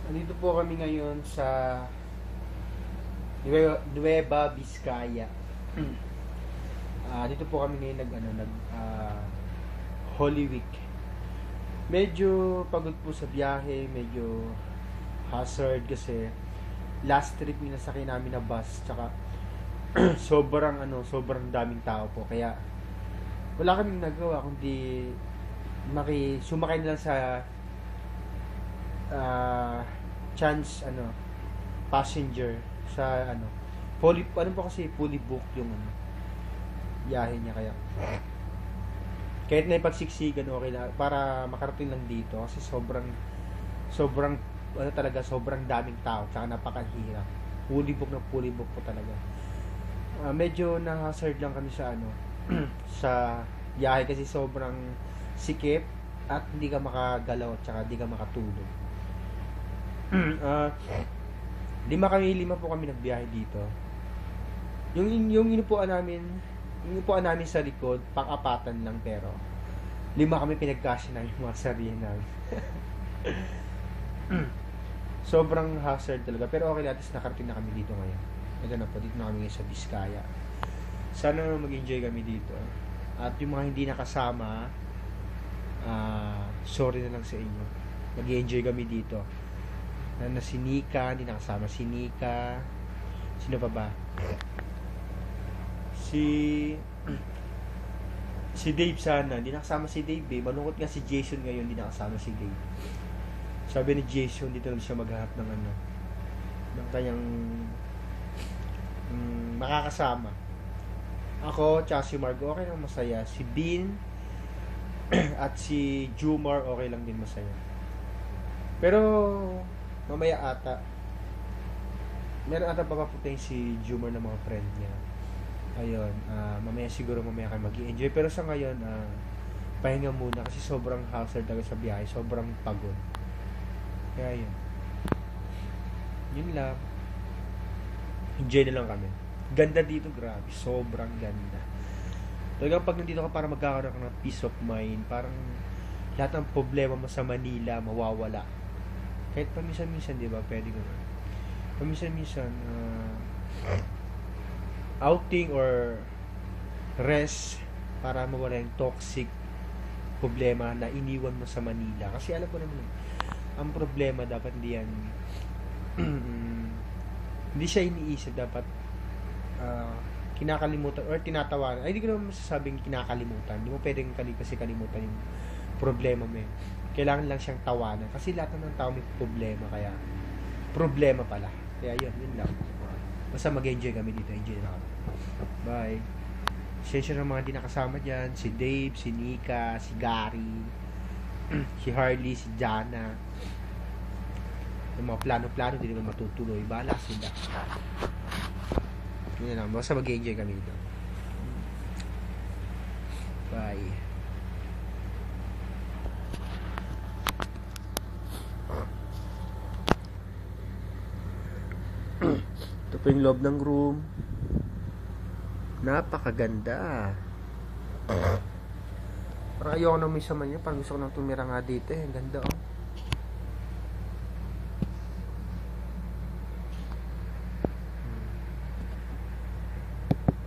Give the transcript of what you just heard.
Andito po kami ngayon sa Nueva Vizcaya. Dito po kami ngayon Holy Week. Medyo pagod po sa biyahe, medyo hazard kasi last trip minasakay namin na bus, tsaka sobrang daming tao po. Kaya wala kaming nagawa kundi sumakay na lang sa chance passenger sa fully booked yung biyahe niya. Kaya kahit na ipagsiksikan, okay na para makarating lang dito kasi sobrang sobrang daming tao, tsaka napakahirap. Fully book po talaga. Medyo na-hazard lang kami sa sa biyahe kasi sobrang sikip at hindi ka makagalaw at tsaka hindi ka makatulog. Lima po kami nagbiyahe dito. Yung inupuan namin sa likod, pang-apatan lang, pero 5 kami pinagkasya na yung mga sarili namin. Sobrang hazard talaga, pero okay lang, at least nakarating na kami dito ngayon. Ito na po, dito na kami sa Vizcaya. Sana mag-enjoy kami dito. At yung mga hindi nakasama, sorry na lang sa inyo. Mag-enjoy kami dito. Na si Nika, hindi nakasama si Nika. Sino pa ba? Si Dave sana, hindi nakasama si Dave eh. Malungkot nga si Jason ngayon, hindi nakasama si Dave. Sabi ni Jason, dito lang siya maghahanap ng kanyang makakasama. Ako, tsaka si Margo, okay lang, masaya. Si Bean at si Jumar, okay lang din, masaya. Pero mamaya meron ata papapuntahin si Jumar ng mga friend niya. Ayun, mamaya kayo mag-i-enjoy. Pero sa ngayon, pahinga muna kasi sobrang hazard talaga sa biyahe. Sobrang pagod. Kaya yun lang. Enjoy na lang kami. Ganda dito, grabe. Sobrang ganda. Talagang pag nandito ka, para magkakaroon ka ng peace of mind. Parang lahat ng problema mo sa Manila mawawala. Kahit paminsan-minsan, di ba, pwede ko na. Paminsan-minsan, outing or rest para mawala yung toxic problema na iniwan mo sa Manila. Kasi alam ko naman, ang problema dapat hindi yan hindi siya iniisip, dapat kinakalimutan or tinatawanan. Ay, hindi ko naman masasabing kinakalimutan. Hindi mo pwedeng kalimutan yung problema mo. Kailangan lang siyang tawanan kasi lahat ng tao may problema, kaya problema pala. Kaya yun lang. Basta mag-enjoy kami dito. Enjoy na kami. Bye. Sensya ng mga hindi nakasama dyan. Si Dave, si Nika, si Gary, si Harley, si Jana. Yung mga plano-plano, hindi naman matutuloy. Bahala sila. Yun lang. Basta mag-enjoy kami dito. Bye. Ito po yung loob ng room. Napakaganda. Parang ayoko na may sama niya. Parang gusto ko nang tumira nga dito eh. Ang ganda oh.